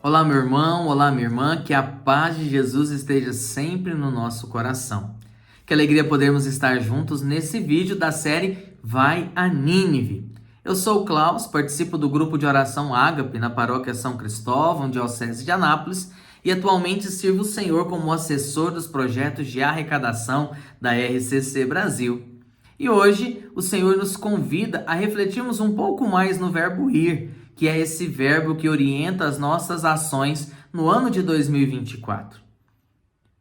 Olá, meu irmão, olá, minha irmã, que a paz de Jesus esteja sempre no nosso coração. Que alegria podermos estar juntos nesse vídeo da série Vai a Nínive. Eu sou o Klaus, participo do grupo de oração Ágape na paróquia São Cristóvão, diocese de Anápolis, e atualmente sirvo o Senhor como assessor dos projetos de arrecadação da RCC Brasil. E hoje o Senhor nos convida a refletirmos um pouco mais no verbo ir, que é esse verbo que orienta as nossas ações no ano de 2024.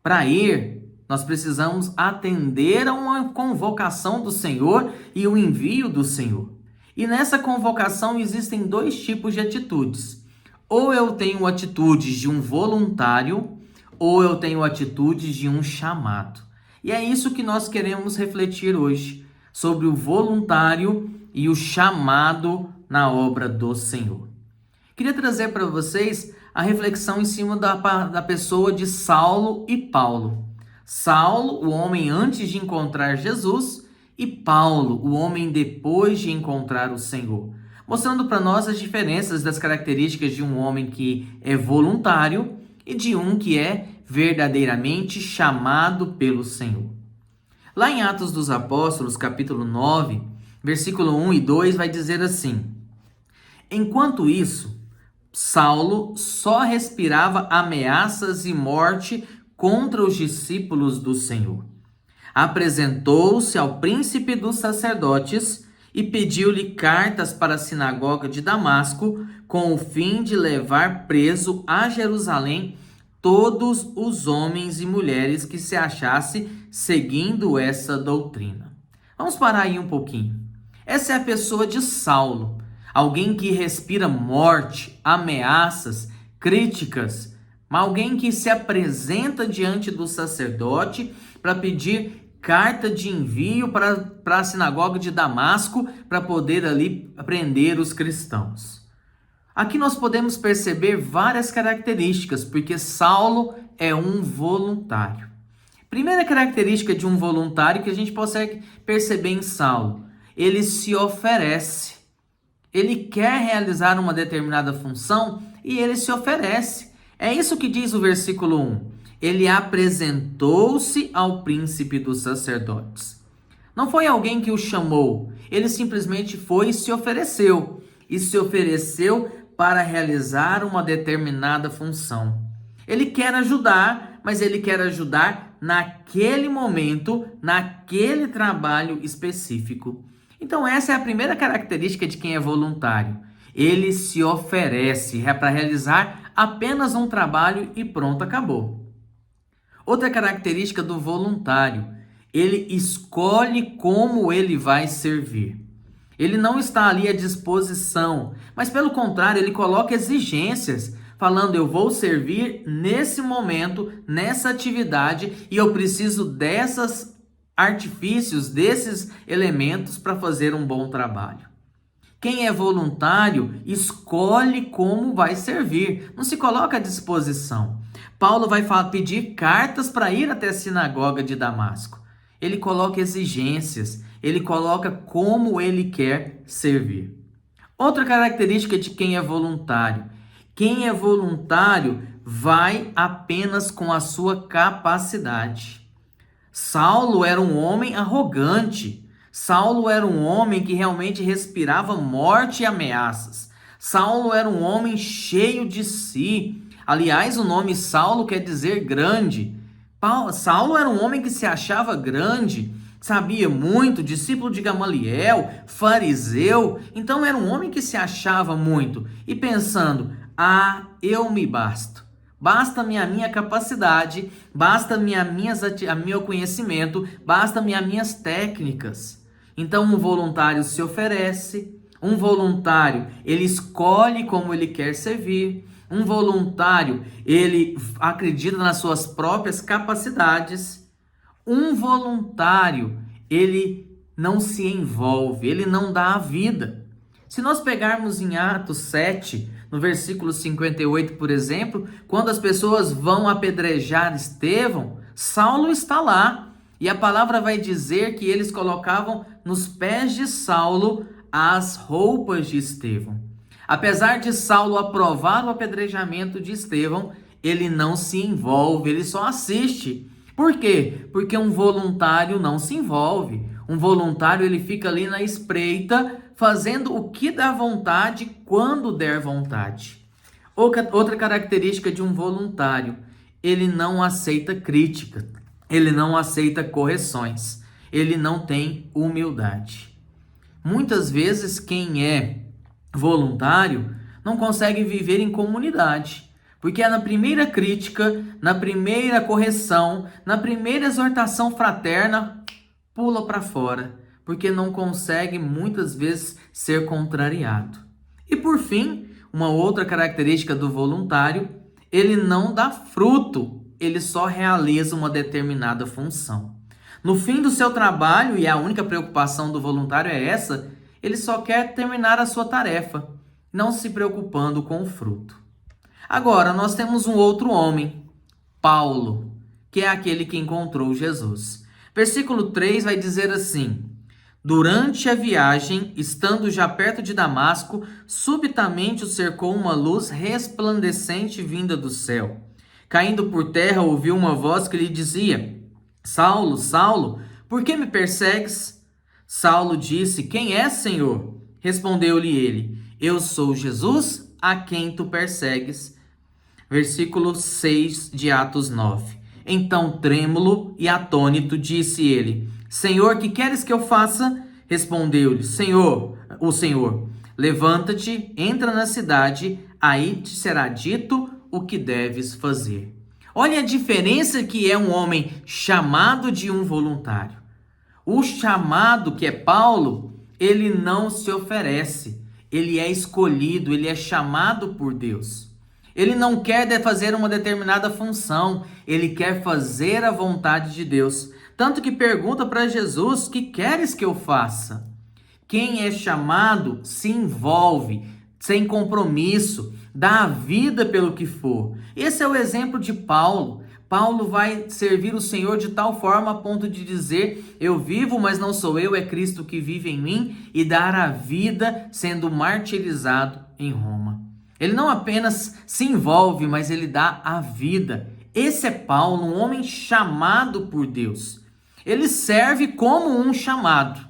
Para ir, nós precisamos atender a uma convocação do Senhor e o envio do Senhor. E nessa convocação existem dois tipos de atitudes. Ou eu tenho atitudes de um voluntário, ou eu tenho atitudes de um chamado. E é isso que nós queremos refletir hoje, sobre o voluntário e o chamado na obra do Senhor. Queria trazer para vocês a reflexão em cima da pessoa de Saulo e Paulo. Saulo, o homem antes de encontrar Jesus, e Paulo, o homem depois de encontrar o Senhor. Mostrando para nós as diferenças das características de um homem que é voluntário e de um que é verdadeiramente chamado pelo Senhor. Lá em Atos dos Apóstolos, capítulo 9, versículo 1 e 2, vai dizer assim: Enquanto isso, Saulo só respirava ameaças e morte contra os discípulos do Senhor. Apresentou-se ao príncipe dos sacerdotes e pediu-lhe cartas para a sinagoga de Damasco, com o fim de levar preso a Jerusalém todos os homens e mulheres que se achassem seguindo essa doutrina. Vamos parar aí um pouquinho. Essa é a pessoa de Saulo, alguém que respira morte, ameaças, críticas, alguém que se apresenta diante do sacerdote para pedir carta de envio para a sinagoga de Damasco para poder ali prender os cristãos. Aqui nós podemos perceber várias características, porque Saulo é um voluntário. Primeira característica de um voluntário que a gente consegue perceber em Saulo: ele se oferece. Ele quer realizar uma determinada função e ele se oferece. É isso que diz o versículo 1. Ele apresentou-se ao príncipe dos sacerdotes. Não foi alguém que o chamou, ele simplesmente foi e se ofereceu. E se ofereceu para realizar uma determinada função. Ele quer ajudar, mas ele quer ajudar naquele momento, naquele trabalho específico. Então essa é a primeira característica de quem é voluntário. Ele se oferece para realizar apenas um trabalho e pronto, acabou. Outra característica do voluntário: ele escolhe como ele vai servir. Ele não está ali à disposição, mas pelo contrário, ele coloca exigências, falando: eu vou servir nesse momento, nessa atividade, e eu preciso desses artifícios, desses elementos para fazer um bom trabalho. Quem é voluntário escolhe como vai servir, não se coloca à disposição. Paulo vai pedir cartas para ir até a sinagoga de Damasco. Ele coloca exigências, ele coloca como ele quer servir. Outra característica de quem é voluntário: quem é voluntário vai apenas com a sua capacidade. Saulo era um homem arrogante. Saulo era um homem que realmente respirava morte e ameaças. Saulo era um homem cheio de si. Aliás, o nome Saulo quer dizer grande. Saulo era um homem que se achava grande, sabia muito, discípulo de Gamaliel, fariseu. Então era um homem que se achava muito e pensando: eu me basto. Basta-me a minha capacidade, basta-me meu conhecimento, basta-me as minhas técnicas. Então um voluntário se oferece, um voluntário ele escolhe como ele quer servir, um voluntário ele acredita nas suas próprias capacidades, um voluntário ele não se envolve, ele não dá a vida. Se nós pegarmos em Atos 7, no versículo 58, por exemplo, quando as pessoas vão apedrejar Estevão, Saulo está lá. E a palavra vai dizer que eles colocavam nos pés de Saulo as roupas de Estevão. Apesar de Saulo aprovar o apedrejamento de Estevão, ele não se envolve, ele só assiste. Por quê? Porque um voluntário não se envolve. Um voluntário, ele fica ali na espreita, fazendo o que dá vontade, quando der vontade. Outra característica de um voluntário, ele não aceita crítica, ele não aceita correções, ele não tem humildade. Muitas vezes quem é voluntário não consegue viver em comunidade, porque é na primeira crítica, na primeira correção, na primeira exortação fraterna, pula para fora, porque não consegue muitas vezes ser contrariado. E por fim, uma outra característica do voluntário, ele não dá fruto, ele só realiza uma determinada função. No fim do seu trabalho, e a única preocupação do voluntário é essa, ele só quer terminar a sua tarefa, não se preocupando com o fruto. Agora, nós temos um outro homem, Paulo, que é aquele que encontrou Jesus. Versículo 3 vai dizer assim: durante a viagem, estando já perto de Damasco, subitamente o cercou uma luz resplandecente vinda do céu. Caindo por terra, ouviu uma voz que lhe dizia: Saulo, Saulo, por que me persegues? Saulo disse: quem és, Senhor? Respondeu-lhe ele: eu sou Jesus, a quem tu persegues. Versículo 6 de Atos 9. Então, trêmulo e atônito, disse ele: Senhor, que queres que eu faça? Respondeu-lhe: o Senhor, levanta-te, entra na cidade, aí te será dito o que deves fazer. Olha a diferença que é um homem chamado de um voluntário. O chamado, que é Paulo, ele não se oferece, ele é escolhido, ele é chamado por Deus. Ele não quer fazer uma determinada função, ele quer fazer a vontade de Deus. Tanto que pergunta para Jesus: que queres que eu faça? Quem é chamado se envolve, sem compromisso, dá a vida pelo que for. Esse é o exemplo de Paulo. Paulo vai servir o Senhor de tal forma a ponto de dizer: eu vivo, mas não sou eu, é Cristo que vive em mim, e dar a vida sendo martirizado em Roma. Ele não apenas se envolve, mas ele dá a vida. Esse é Paulo, um homem chamado por Deus. Ele serve como um chamado,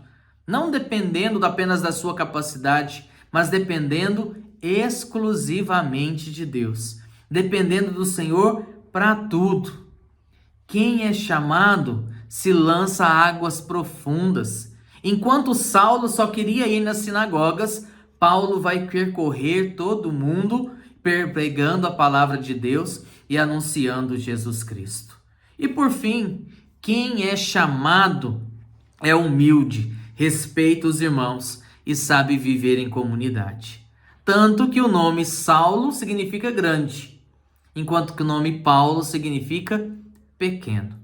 não dependendo apenas da sua capacidade, mas dependendo exclusivamente de Deus, dependendo do Senhor para tudo. Quem é chamado se lança a águas profundas. Enquanto Saulo só queria ir nas sinagogas, Paulo vai percorrer todo o mundo pregando a palavra de Deus e anunciando Jesus Cristo. E por fim, quem é chamado é humilde, respeita os irmãos e sabe viver em comunidade. Tanto que o nome Saulo significa grande, enquanto que o nome Paulo significa pequeno.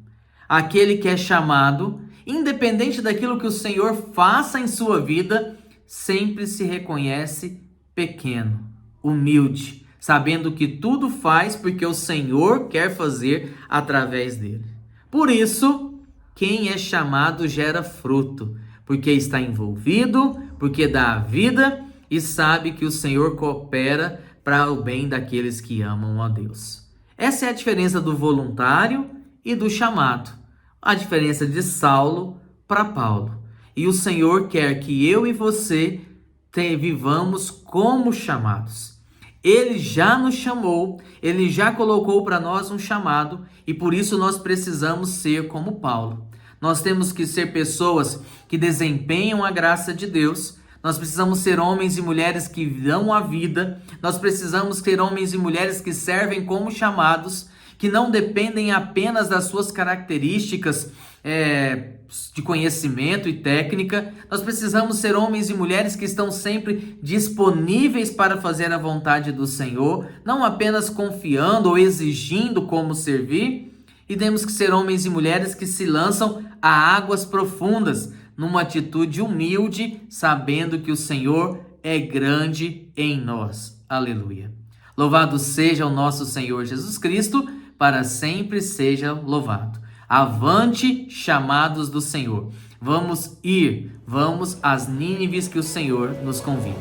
Aquele que é chamado, independente daquilo que o Senhor faça em sua vida, sempre se reconhece pequeno, humilde, sabendo que tudo faz porque o Senhor quer fazer através dele. Por isso, quem é chamado gera fruto, porque está envolvido, porque dá a vida e sabe que o Senhor coopera para o bem daqueles que amam a Deus. Essa é a diferença do voluntário e do chamado, a diferença de Saulo para Paulo. E o Senhor quer que eu e você vivamos como chamados. Ele já nos chamou, ele já colocou para nós um chamado e por isso nós precisamos ser como Paulo. Nós temos que ser pessoas que desempenham a graça de Deus. Nós precisamos ser homens e mulheres que dão a vida. Nós precisamos ser homens e mulheres que servem como chamados, que não dependem apenas das suas características de conhecimento e técnica. Nós precisamos ser homens e mulheres que estão sempre disponíveis para fazer a vontade do Senhor, não apenas confiando ou exigindo como servir. E temos que ser homens e mulheres que se lançam a águas profundas, numa atitude humilde, sabendo que o Senhor é grande em nós. Aleluia. Louvado seja o nosso Senhor Jesus Cristo, para sempre seja louvado. Avante, chamados do Senhor. Vamos às Nínives que o Senhor nos convida.